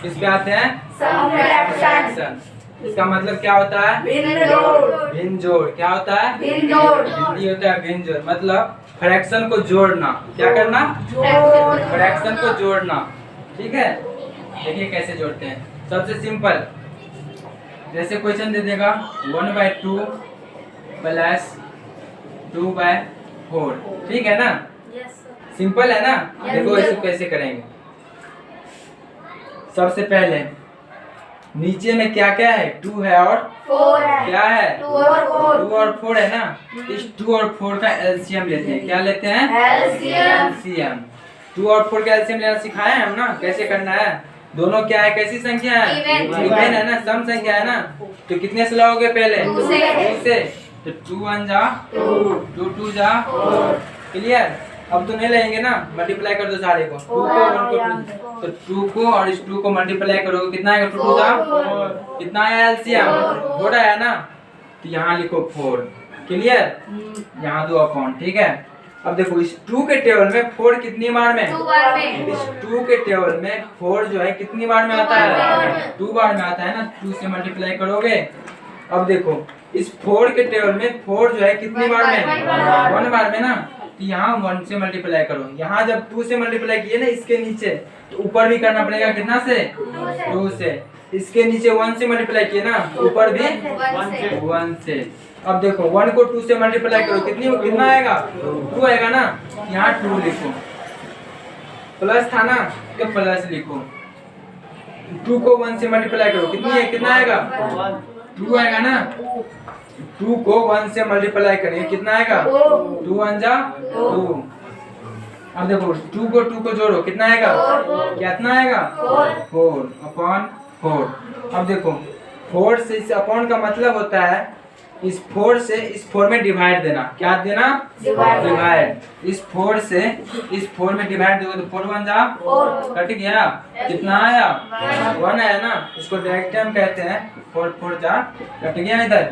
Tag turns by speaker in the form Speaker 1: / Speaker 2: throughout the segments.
Speaker 1: किस पे आते हैं? फ्रैक्शन। इसका मतलब क्या होता है? भिन्न जोड़। क्या होता है? हिंदी होता है भिन्न जोड़, मतलब फ्रैक्शन को जोड़ना। क्या करना? फ्रैक्शन को जोड़ना। ठीक है, देखिए कैसे जोड़ते हैं। सबसे सिंपल, जैसे क्वेश्चन दे देगा 1/2 प्लस 2/4। ठीक है ना? सिंपल है ना? देखो इसे कैसे करेंगे। सबसे पहले नीचे में क्या क्या है? 2 है और 4 है। क्या है? 2 और 4 है ना? इस 2 और 4 का एलसीएम लेते हैं। क्या लेते हैं? एलसीएम। 2 और 4 का एलसीएम लेना सिखाए हैं हम ना, कैसे करना है। दोनों क्या है? कैसी संख्या है? इवन है ना, सम संख्या है ना। तो कितने से लाओगे पहले? 2 से। तो 2 1 जा 2 2 जा। क्लियर? अब तो नहीं लगेंगे ना, मल्टीप्लाई कर दो सारे को। 2 को 1 को 2, तो 2 को और इस 2 को मल्टीप्लाई करोगे कितना आएगा? 2 2 जा कितना आया? एलसीएम 4 आया ना। तो यहाँ लिखो 4। क्लियर? यहाँ दो अपॉन। ठीक है, अब देखो इस 2 के टेबल में 4 कितनी बार में? 2 बार में। इस 2 के टेबल में 4 जो है कितनी बार में आता है? 2 बार में आता है ना। 2 से मल्टीप्लाई करोगे। अब देखो इस 4 के टेबल में 4 जो है कितनी बार में? 1 बार में ना। तो यहाँ 1 से मल्टीप्लाई करो। यहाँ जब 2 से मल्टीप्लाई किए ना इसके नीचे, तो ऊपर भी करना पड़ेगा कितना से? 2 से। इसके नीचे 1 से मल्टीप्लाई किए ना, ऊपर भी 1 से। अब देखो 1 को 2 से मल्टीप्लाई करो, कितना आएगा? 2 आएगा ना। यहाँ 2 लिखो, प्लस था ना तो प्लस लिखो। 2 को 1 से मल्टीप्लाई करो, कितना आएगा? 2 आएगा ना। 2 को 1 से मल्टीप्लाई करेंगे, कितना आएगा? 2 1 जा 2। अब देखो 2 को जोड़ो, कितना आएगा? कितना आएगा? 4 अपॉन 4। अब देखो 4 से इस अपॉन का मतलब होता है इस 4 से इस 4 में डिवाइड देना। क्या देना? डिवाइड। इस 4 से इस 4 में डिवाइड दोगे तो 4 1 जा 4, कट गया। कितना आया? 1 आया ना। इसको डायरेक्ट हम कहते हैं 4 4 जा कट गया। इधर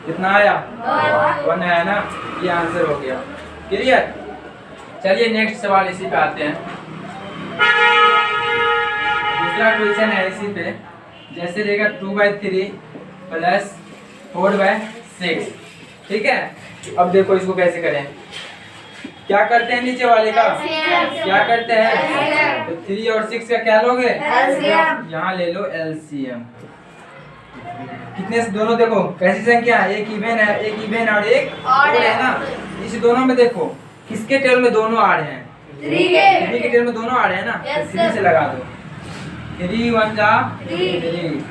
Speaker 1: कितना आया? 1 आया ना। ये आंसर हो गया। क्लियर? चलिए नेक्स्ट सवाल इसी पे आते हैं। दूसरा क्वेश्चन है इसी पे। जैसे देगा 2/3 प्लस 4/6। ठीक है, अब देखो इसको कैसे करें। क्या करते हैं नीचे वाले का? क्या करते हैं? तो 3 और 6 का क्या लोगे? यहाँ ले लो एलसीएम। कितने से? दोनों देखो कैसी संख्या है, एक इवन है, एक इवन और एक ऑड है ना। इस दोनों में देखो किसके टेबल में दोनों आ रहे हैं? 3 के टेबल में दोनों आ रहे हैं ना। तो 3 से लगा दो। 3 1 जा 3,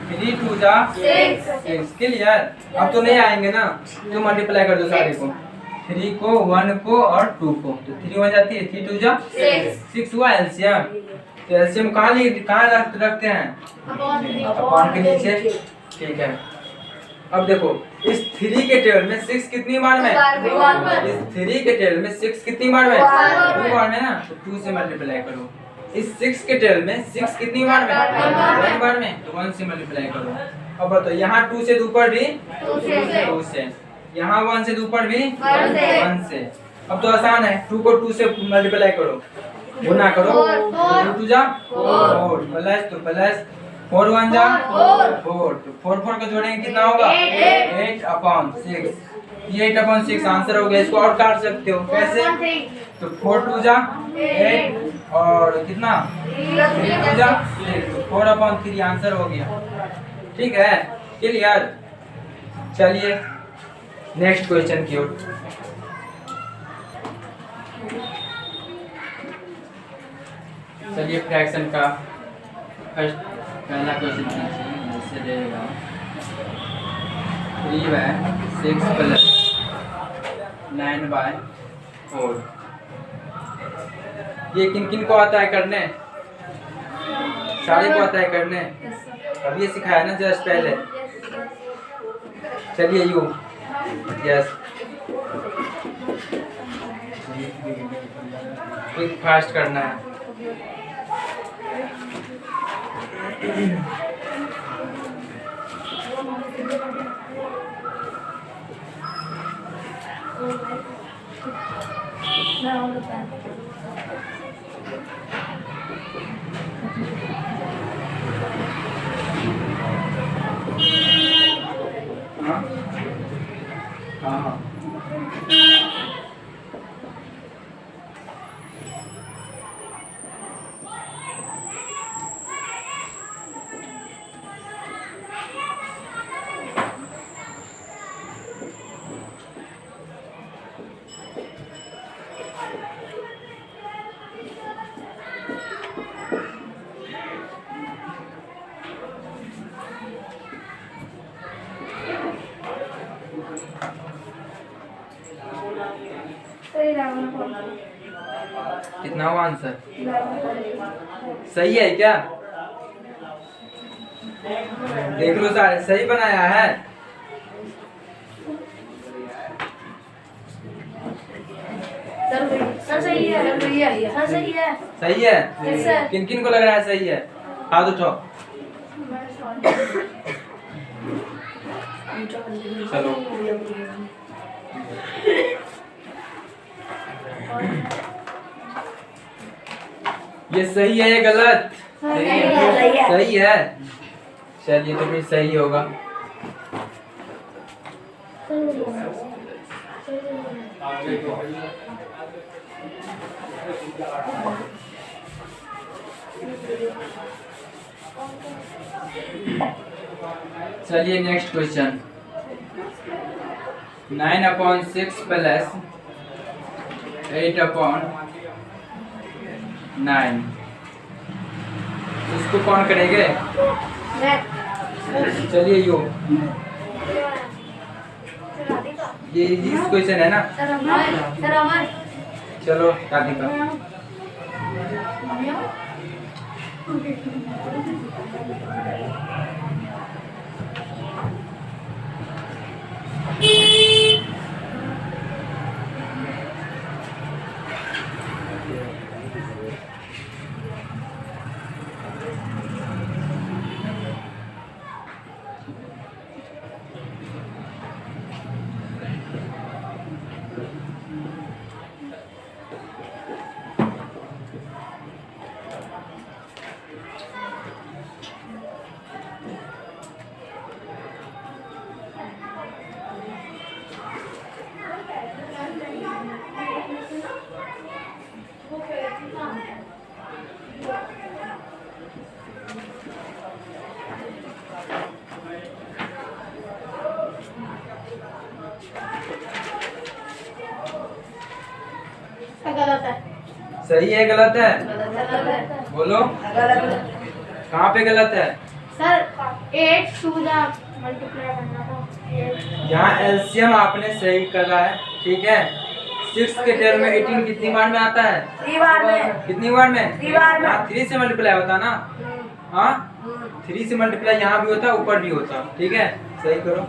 Speaker 1: 3 2 जा 6। क्लियर? अब तो नहीं आएंगे ना, तो मल्टीप्लाई कर दो सारे को। 3 को 1 को और 2 को, तो 3 1 जाती है, 3 2 जा 6 हुआ एलसीएम। तो एलसीएम कहाँ रखते हैं? अपॉन के नीचे। ठीक है, अब देखो इस 3 के टेबल में 6 कितनी बार में? इस 3 के टेबल में 6 कितनी बार में? 2 बार में ना। तो 2 से मल्टीप्लाई करो। इस 6 के टेबल में 6 कितनी बार में? 1 बार में। तो 1 से मल्टीप्लाई करो। अब बताओ यहाँ 2 से ऊपर भी 2 से, यहाँ 1 से ऊपर भी 1 से। अब तो आसान है, 2 को 2 से मल्टीप्लाई करो, गुना करो। 2 2 जा 4 प्लस तो प्लस 4 1 जा 4। तो 4 4 को जोड़ेंगे कितना होगा? 8 अपॉन 6। 8 अपॉन 6 आंसर हो गया। इसको और काट सकते हो कैसे? तो 4 2 जा 8 और कितना 3 2 जा 6। 4 अपॉन 3 आंसर हो गया। ठीक है, क्लियर? चलिए नेक्स्ट क्वेश्चन की ओर। चलिए फ्रैक्शन का फर्स्ट पहला क्वेश्चन जैसे रहेगा 3/6 प्लस 9/4। ये किन किन को आता है करने? सारे को आता है करने। अब ये सिखाया ना जस्ट पहले। चलिए यू यस क्विक फास्ट करना है। हाँ हाँ कितना हुआ आंसर? सही है क्या? देख लो सारे सही बनाया है।
Speaker 2: सर सही है, सर सही है।
Speaker 1: सही है? किन किन को लग रहा है सही है? हाथ उठाओ। चलो ये सही है, ये गलत? सही है। चलिए तो फिर सही होगा। चलिए नेक्स्ट क्वेश्चन। 9/6 प्लस 8/9 इसको कौन करेंगे? चलिए ये इस क्वेश्चन है ना। चलो राधिका।
Speaker 2: गलत है।
Speaker 1: सही है गलत है? बोलो कहाँ पे गलत है?
Speaker 2: सर 8 टू द मल्टीप्लाई करना था।
Speaker 1: यहाँ एलसीएम आपने सही करा है, ठीक है। 6 के टेल में 18 कितनी बार में आता है?
Speaker 2: 3 बार में।
Speaker 1: कितनी बार में?
Speaker 2: 3 बार में।
Speaker 1: हाँ 3 से मल्टीप्लाई होता ना। हाँ 3 से मल्टीप्लाई यहाँ भी होता, ऊपर भी होता, ठीक है। सही करो।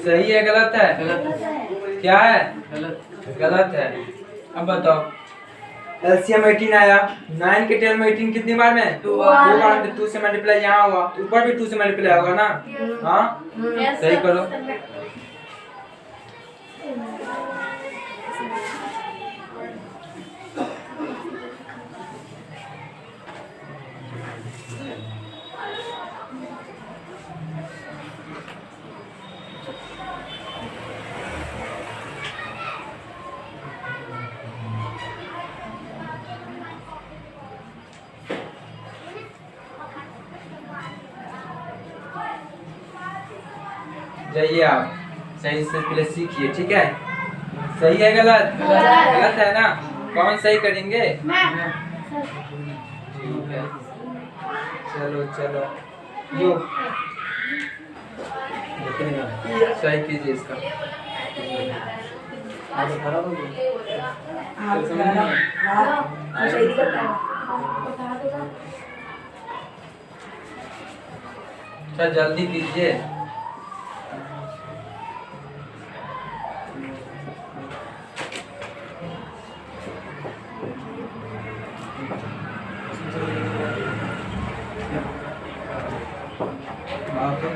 Speaker 1: सही है गलत है? क्या है? गलत है। अब बताओ एलसीएम 18 आया, 9 के टेल में 18 कितनी बार में? 2 बार में। 2 से मल्टीप्लाई यहाँ हुआ, ऊपर भी 2 से मल्टीप्लाई होगा ना। हाँ सही करो। जाइए आप सही से पहले सीखिए, ठीक है। सही है गलत? गलत है ना। कौन सही करेंगे? ठीक है चलो चलो यो सही कीजिए इसका। अच्छा जल्दी कीजिए। हाँ तो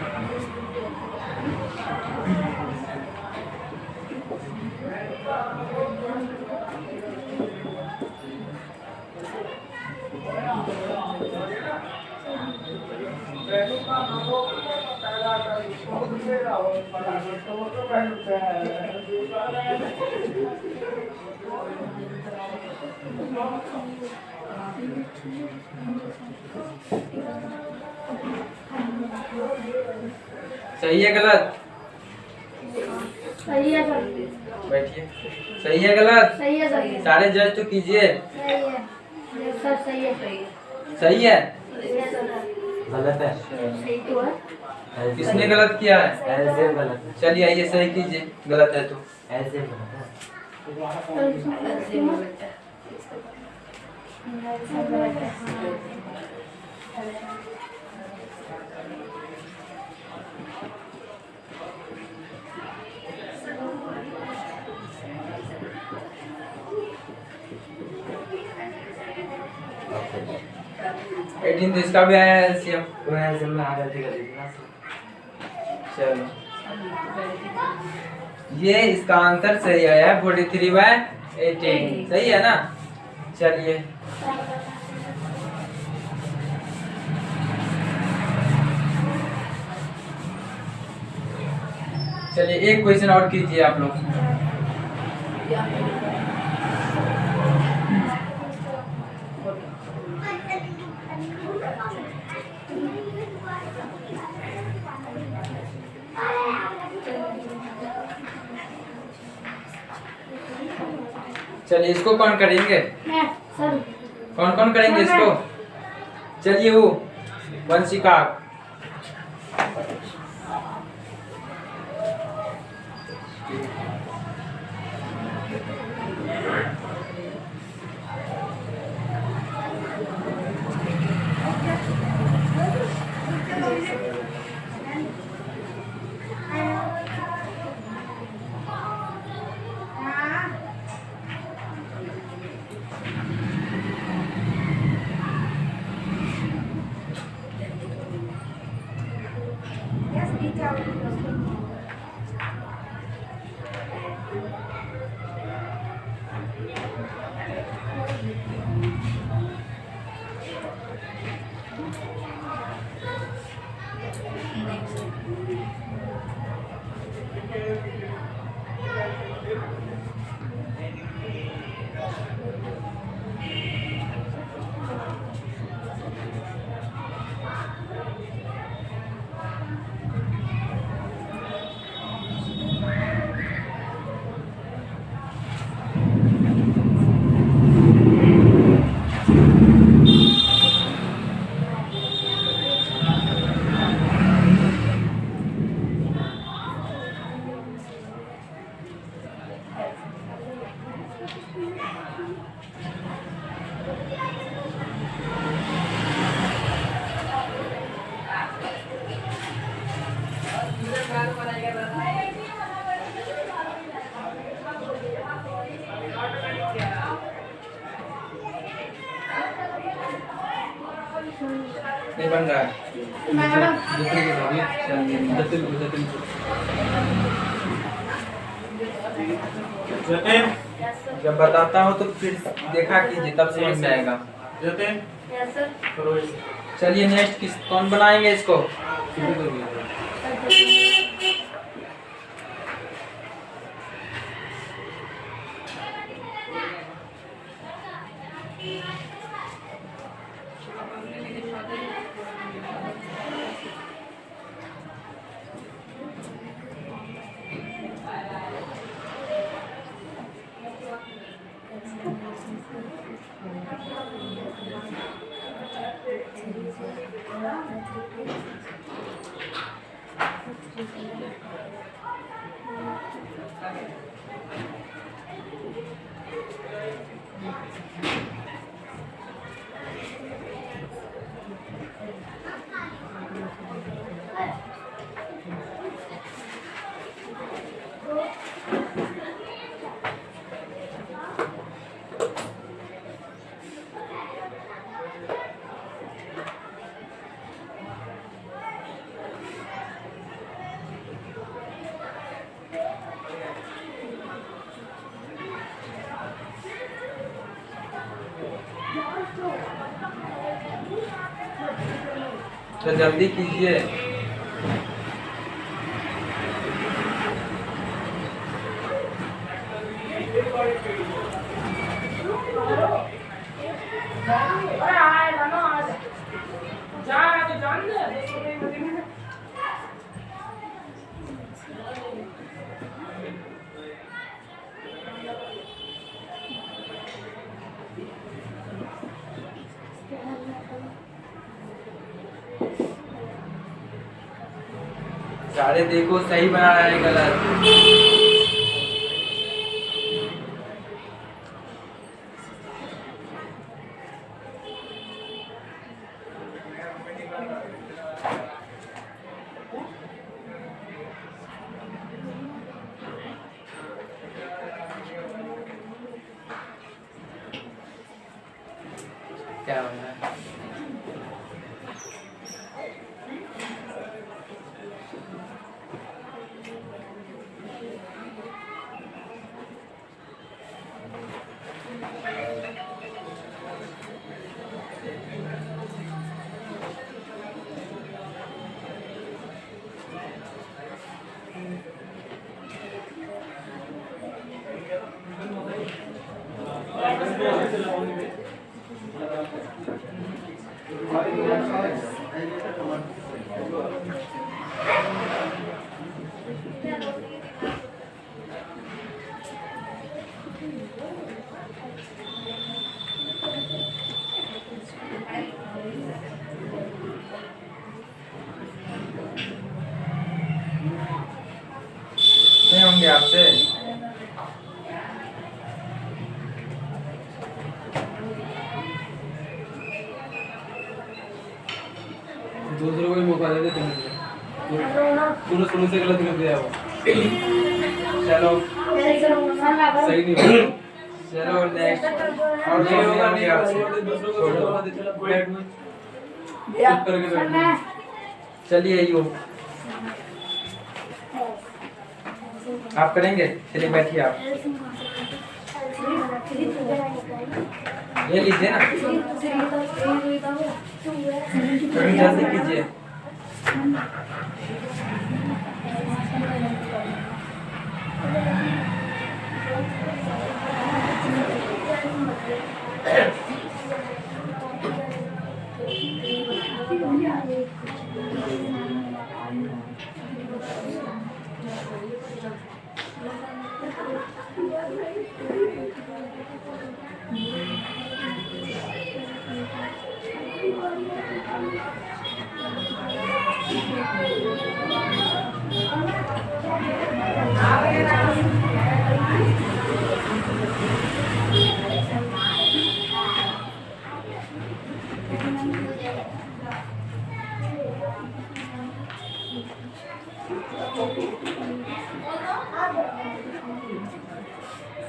Speaker 1: सही है गलत?
Speaker 2: सही है सर।
Speaker 1: बैठिए। सही है गलत?
Speaker 2: सही है सर।
Speaker 1: सारे जज तो कीजिए।
Speaker 2: सही है सर। सही है।
Speaker 1: सही है?
Speaker 3: गलत है।
Speaker 2: सही तो है।
Speaker 1: किसने गलत किया है?
Speaker 3: ऐसे गलत है।
Speaker 1: चलिए आइए सही कीजिए, गलत है तो।
Speaker 3: ऐसे गलत है।
Speaker 1: एटीन तो इसका भी आया है एलसीएम।
Speaker 3: तो ऐसे में आ गलती कर दी ना।
Speaker 1: चलो ये इसका आंसर सही आया है 43/18। सही है ना? चलिए चलिए एक क्वेश्चन और कीजिए आप लोग। चलिए इसको कौन करेंगे?
Speaker 2: मैं सर।
Speaker 1: कौन कौन करेंगे इसको? चलिए वो वंशिका। नहीं बन रहा है। जब बताता हूँ तो फिर देखा कीजिए, तब समझ में आएगा।
Speaker 2: Yes sir.
Speaker 1: चलिए नेक्स्ट किस कौन बनाएंगे इसको? तो जल्दी कीजिए। सारे देखो सही बना रहा है गलत। क्या हो रहा है? नहीं होंगे आपसे। दूसरों को भी मौका दे देते हैं। शुरू से गलत कर दिया वो। चलो सही नहीं हुआ। चलो नेक्स्ट और नहीं होगा आपसे। चुप करके बैठो। चलिए यो आप करेंगे। चलिए बैठिए आप। ये लीजिए ना, जल्दी कीजिए।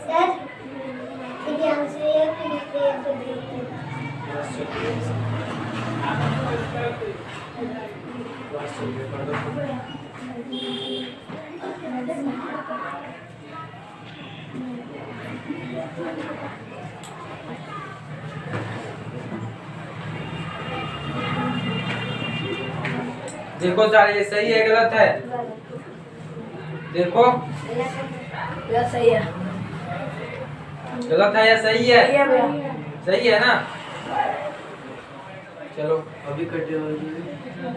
Speaker 2: सर ध्यान से
Speaker 1: देखो सर ये सही है गलत है? देखो
Speaker 4: सही है।
Speaker 1: गलत है या सही है? सही है ना? चलो
Speaker 3: अभी कटे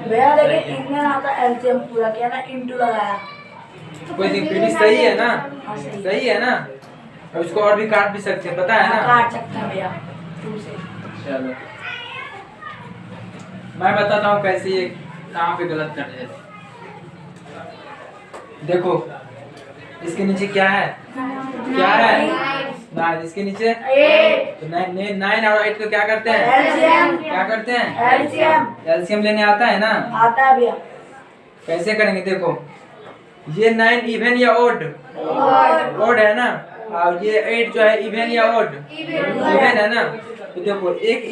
Speaker 4: भैया लेकिन इनने ना तो एलसीएम पूरा किया ना, इंटू लगाया।
Speaker 1: कोई फिर सही है ना?
Speaker 4: हाँ, सही।
Speaker 1: सही है ना? और इसको और भी काट भी सकते हैं, पता है ना?
Speaker 4: काट सकते हैं भैया 2 से।
Speaker 1: चलो मैं बताता हूँ कैसे ये कहाँ पे गलत कर रहे थे। देखो इसके नीचे क्या है? क्या है? 9। इसके नीचे
Speaker 4: 8
Speaker 1: तो 9 और 8 को क्या करते हैं?
Speaker 4: एलसीएम।
Speaker 1: क्या करते हैं?
Speaker 4: एलसीएम
Speaker 1: एलसीएम लेने आता है ना?
Speaker 4: आता है भैया।
Speaker 1: कैसे करेंगे? देखो ये 9 इवन या ओड? ओड है ना? और ये 8 जो है इवन या ओड? इवन है ना? तो देखो एक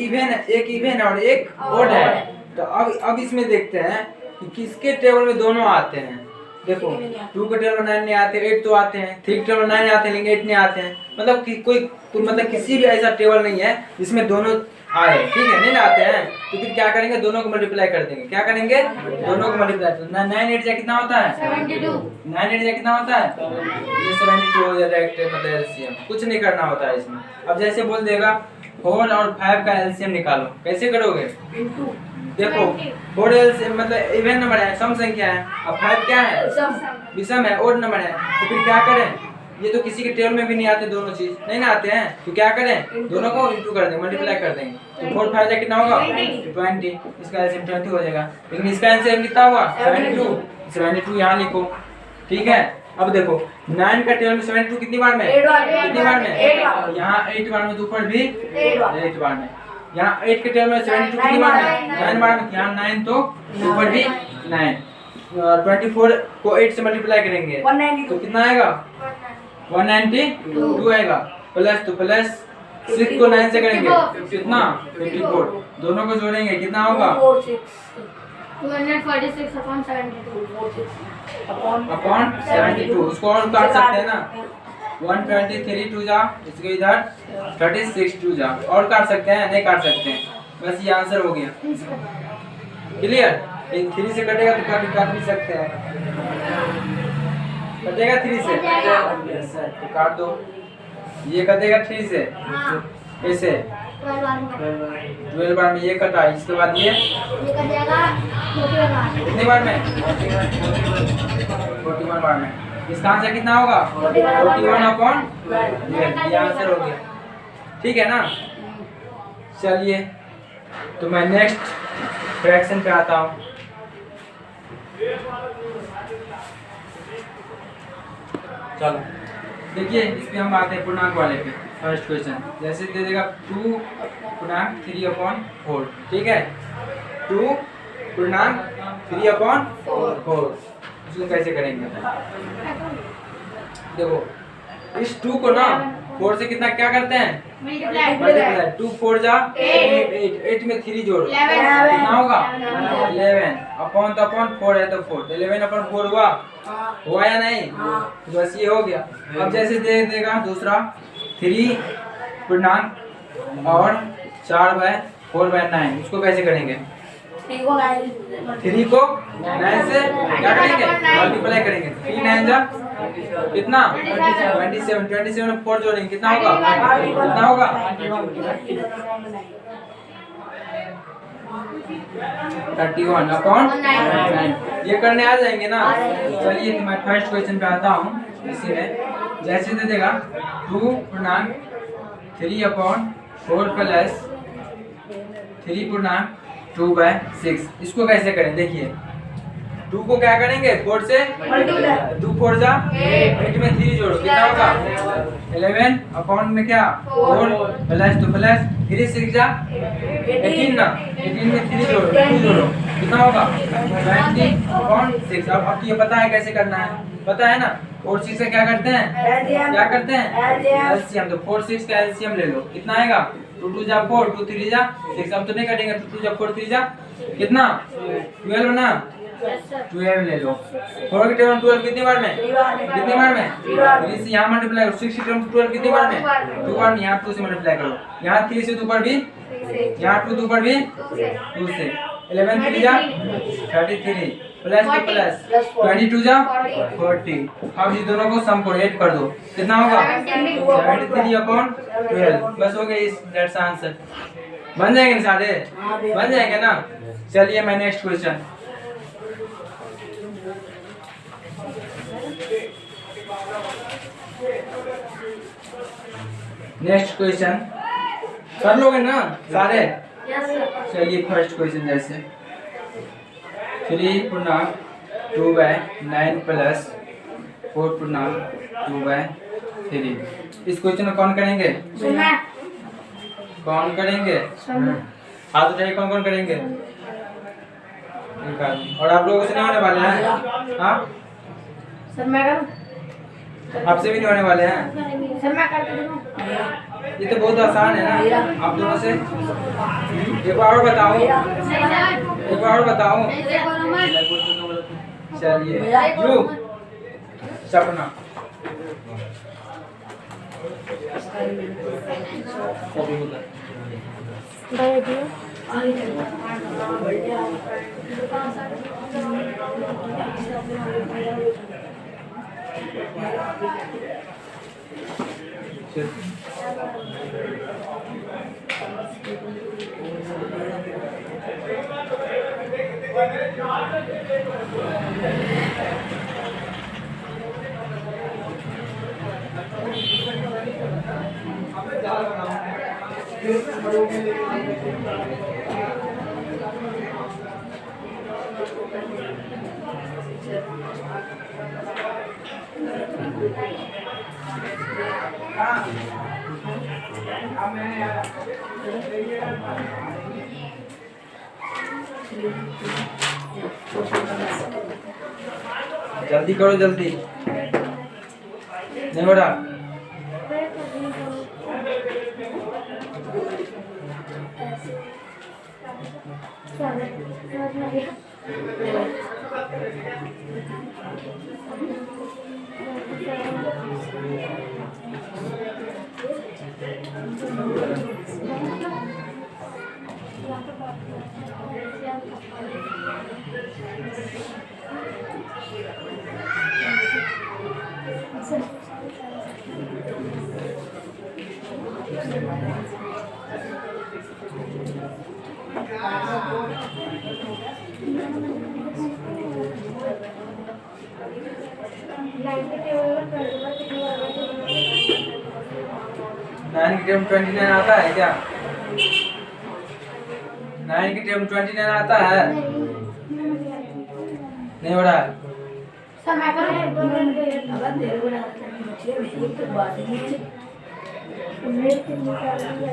Speaker 1: इवन और एक ओड है। तो अब इसमें देखते हैं कि किसके टेबल में दोनों आते हैं। देखो 2 के टेबल में 9 नहीं आते, 8 तो आते हैं। 3 के टेबल में 9 आते हैं लेकिन 8 नहीं आते हैं। मतलब कि कोई मतलब किसी भी ऐसा टेबल नहीं है जिसमें दोनों आए, ठीक है? नहीं ना आते हैं, क्योंकि फिर क्या करेंगे, दोनों को मल्टीप्लाई कर देंगे। क्या करेंगे, दोनों को मल्टीप्लाई। 9 8 जा कितना होता है
Speaker 2: 72
Speaker 1: 9 8 जा कितना होता है ये 72 हो जाता है मतलब एलसीएम। कुछ नहीं करना होता है इसमें। अब जैसे बोल देगा 4 और 5 का एलसीएम निकालो, कैसे करोगे,
Speaker 4: इंटू
Speaker 1: देखो 4 एलसीएम मतलब इवन नंबर है, सम संख्या है, अब 5 क्या है, विषम है, ओड नंबर है। तो फिर क्या करें, ये तो किसी के टेबल में भी नहीं आते, दोनों चीज नहीं ना आते हैं, तो क्या करें, दोनों को इंटू कर देंगे, मल्टीप्लाई कर देंगे। तो 4 5 कितना होगा 20, इसका एलसीएम 20 हो जाएगा। लेकिन इसका एलसीएम कितना हुआ 72 यहाँ लिखो, ठीक है। अब देखो 9 का टेबल में 72 कितनी बार में, कितनी बार में, यहाँ 8 बार में, तो ऊपर भी 8 बार में। यहाँ 8 के टेबल में 72 कितनी बार में, 9 बार में, यहाँ 9 तो ऊपर भी 9। 24 को 8 से मल्टीप्लाई करेंगे
Speaker 4: 192
Speaker 1: तो कितना आएगा 192 आएगा। प्लस तो प्लस 6 को 9 से करेंगे कितना 54, दोनों को जोड़ेंगे कितना होगा
Speaker 2: 246 upon 72
Speaker 1: अपॉन 72। उसको और काट सकते हैं ना, 123 2 जा, इसके इधर 36 2 जा, और काट सकते हैं, नहीं काट सकते हैं, बस ये आंसर हो गया। क्लियर, एक 3 से कटेगा तो काट भी सकते हैं, कटेगा 3 से यस सर, तो काट दो। ये कटेगा 3 से कैसे 12 बार में ये कटा, इसके बाद ये कितनी बार में 41 बार में। इसका आंसर कितना होगा 41 अपॉन, ये आंसर हो गया, ठीक है ना। चलिए तो मैं नेक्स्ट फ्रैक्शन पे आता हूँ। चलो देखिए, इसमें हम आते हैं पूर्णांक वाले पे। फर्स्ट क्वेश्चन जैसे दे देगा 2 पूर्णांक 3 अपॉन 4, ठीक है, 2 पूर्णांक 3 अपॉन 4, इसको कैसे करेंगे, देखो इस 2 को ना 4 से कितना क्या करते हैं मल्टीप्लाई, 2 4 जा 8 में 3 जोड़ो कितना होगा 11 अपॉन, तो अपॉन 4 है तो 4, 11 अपॉन 4 हुआ या नहीं, तो बस ये हो गया। अब जैसे दे देगा दूसरा 3 पूर्णांक और 4/4/9, उसको कैसे करेंगे, 3 को 9 से क्या करेंगे मल्टीप्लाई करेंगे, 3 9 जा कितना 27 में 4 जोड़ेंगे कितना होगा 31 अपॉन 9। ये करने आ जाएंगे ना। चलिए तो मैं फर्स्ट क्वेश्चन पे आता हूँ। इसी में जैसे दे देगा 2 पूर्णांक 3 अपॉन 4 प्लस 3 पूर्णांक 2/6, इसको कैसे करें, देखिए 2 को क्या करेंगे 4 से 2 4 जा 8 में 3 जोड़ो कितना होगा 11 अपॉन में क्या 4 प्लस तो प्लस 3 6 जा 18 ना, 18 में 3 जोड़ो 2 जोड़ो कितना होगा 20 अपॉन 6। अब ये पता है कैसे करना है, पता है ना, 4 6 से क्या करते हैं एलसीएम, तो 4 6 का एलसीएम ले लो कितना आएगा 2 2 जा 4 2 3 जा 6, अब तो नहीं कटेंगे, 2 2 जा 4 3 जा कितना 12 ना, 12 ले लो। 4 के टेबल 12 कितनी बार में 3 से यहाँ मल्टीप्लाई करो, 6 के टेबल 12 कितनी बार में 2 बार में, यहाँ 2 से मल्टीप्लाई करो, यहाँ 3 से 2 पर भी, यहाँ 2 2 पर भी 2 से 11 3 जा 33 प्लस तो प्लस 22 जा 40। अब ये दोनों को सम को ऐड कर दो कितना होगा 73 अपॉन 12, बस हो गया इस दैट्स आंसर। बन जाएंगे ना सारे, बन जाएंगे ना। चलिए मैं नेक्स्ट क्वेश्चन, नेक्स्ट क्वेश्चन कर लोगे ना सारे। चलिए फर्स्ट क्वेश्चन जैसे 3 पूर्णांक 2/9 प्लस 4 पूर्णांक 2/3, इस क्वेश्चन को कौन करेंगे, कौन करेंगे, हाथ उठाइए कौन कौन करेंगे, और आप लोगों से नहीं होने वाले हैं, हाँ
Speaker 2: सर मैं करूं,
Speaker 1: आपसे भी नहीं होने वाले हैं
Speaker 2: सर मैं करके दूं,
Speaker 1: ये तो बहुत आसान है ना। आप दोनों से एक बार और बताओ, एक बार और बताओ। चलिए यू सपना
Speaker 4: आगे चलता बढ़िया
Speaker 1: जल्दी करो जल्दी। नहीं हो रहा। नाइन की टेबल 29 आता है क्या? 9 की टेबल 29 आता है? नहीं हो रहा है।
Speaker 2: समय पर है
Speaker 4: अगर देर बना मुझे मेरी तो बात नहीं है
Speaker 2: मेरे से निकाल दिया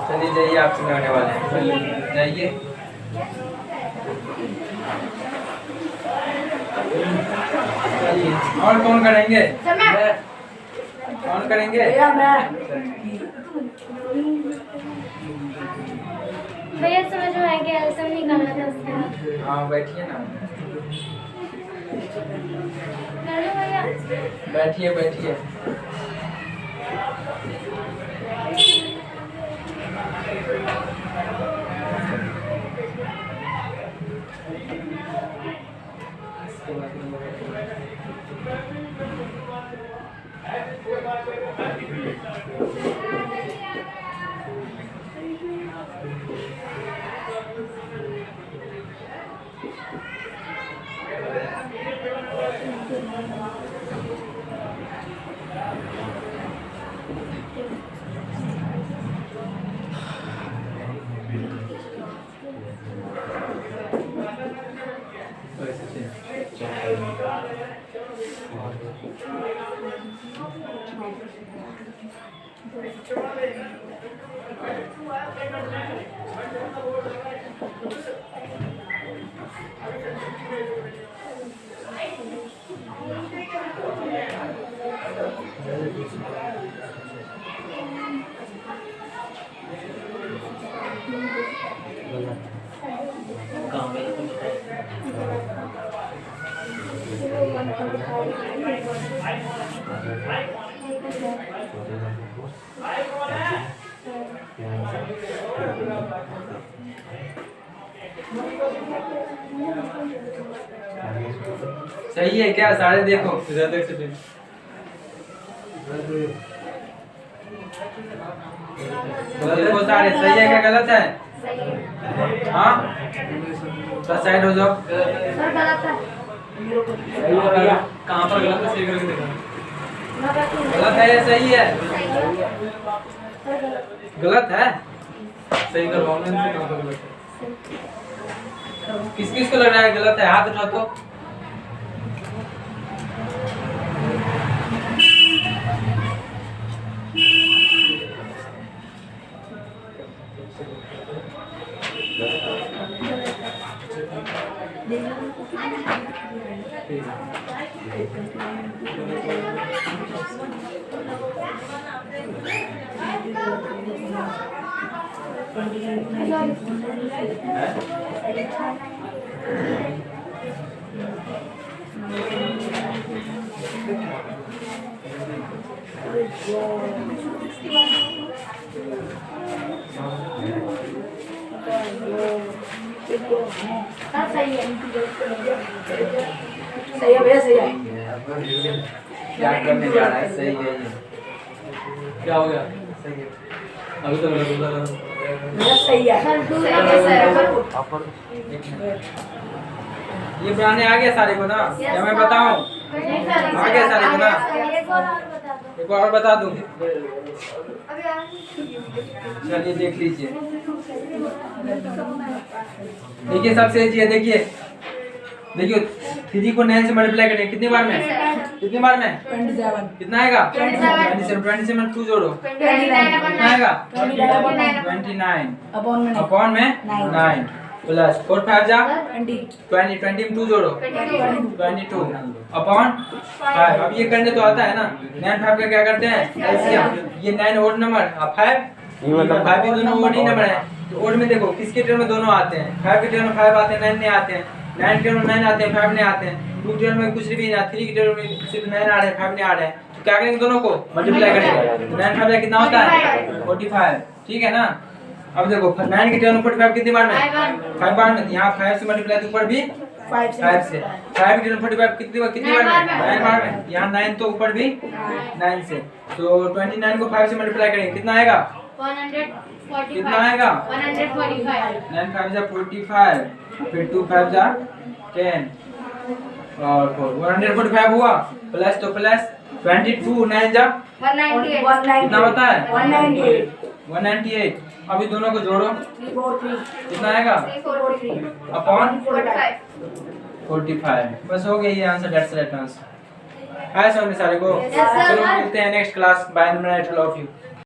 Speaker 1: चलिए जाइए, आपसे मिलने वाले हैं। जाइए। चलिए, और कौन करेंगे? कौन करेंगे?
Speaker 4: भैया मैं
Speaker 2: भैया समझ में आएगा एल्सम निकालना था उसका।
Speaker 1: हाँ बैठिए ना।
Speaker 2: कर लो भैया।
Speaker 1: बैठिए बैठिए। सही है क्या? सारे देखो। देखो सारे सही है क्या गलत है? हाँ तो साइड हो जाओ।
Speaker 2: सर गलत है।
Speaker 3: कहाँ पर गलत है सही करके देखो।
Speaker 1: गलत है या सही है? गलत है।
Speaker 3: सही करवाओ ना इनसे, कहाँ पर गलत है।
Speaker 1: किस किस को लग रहा है गलत है? हाथ उठाओ तो।
Speaker 2: हाँ, सही है।
Speaker 4: सही है भैया, सही है।
Speaker 1: क्या करने जा रहा है? सही है ये।
Speaker 3: क्या हो गया?
Speaker 1: सही है।
Speaker 3: अभी तो मेरा दूसरा
Speaker 4: भैया सही है।
Speaker 2: सर, टू है सर।
Speaker 1: ये बनाने आ गया सारे को ना, या मैं बताऊं?
Speaker 2: नहीं सर,
Speaker 1: आ गया सारे को ना?
Speaker 2: एक और बता दो।
Speaker 1: एक और बता दूं?
Speaker 2: अभी
Speaker 1: चलिए देख लीजिए। देखिए सबसे इजी है, देखिए 3 को 9 से मल्टीप्लाई करें कितनी बार में?
Speaker 4: 27
Speaker 1: कितना आएगा?
Speaker 2: 27
Speaker 1: 27 में 2 जोड़ो
Speaker 2: 29
Speaker 1: कितना आएगा?
Speaker 2: 29
Speaker 1: 29 अपॉन में 9 प्लस 4 5 जा 20 20 में 2 जोड़ो 22 अपॉन 5। अब ये करने तो आता है ना। 9 5 का क्या करते हैं? एलसीएम। ये 9 ओड नंबर और 5 भी दोनों ओड ही नंबर है। तो ओड में देखो किसके टर्म में दोनों आते हैं। 5 के टर्म में 5 आते हैं, 9 नहीं आते हैं। 9 के टर्म में 9 आते हैं, 5 नहीं आते हैं। 2 के टर्म में कुछ भी नहीं आता, 3 के टर्म में सिर्फ 9 आ रहे हैं, 5 नहीं आ रहे हैं। तो क्या करेंगे? दोनों को मल्टीप्लाई करेंगे। 9 5 कितना होता है? 45। ठीक है ना। अब देखो 9 के टर्म में 45 कितनी बार में? 5 बार में। यहाँ 5 से मल्टीप्लाई तो ऊपर भी 5 से 5 के टर्म 45 कितनी बार में? 9 बार में। यहाँ 9 तो ऊपर भी 9 से। तो 29 को 5 से मल्टीप्लाई करेंगे कितना आएगा?
Speaker 2: 145
Speaker 1: कितना आएगा?
Speaker 2: 145
Speaker 1: 9 5 जा 45, फिर 2 5 जा 10 और 4 145 हुआ। प्लस तो प्लस 22 9 जा
Speaker 2: 198
Speaker 1: कितना होता है?
Speaker 4: 198
Speaker 1: 198। अभी दोनों को जोड़ो
Speaker 4: 343
Speaker 1: कितना आएगा?
Speaker 2: 343
Speaker 1: अपॉन
Speaker 2: 45
Speaker 1: 45। बस हो गया ये आंसर। That's right answer. आया समझ में सारे को?
Speaker 2: Yes, sir.
Speaker 1: चलो मिलते हैं next class. Bye, I love you.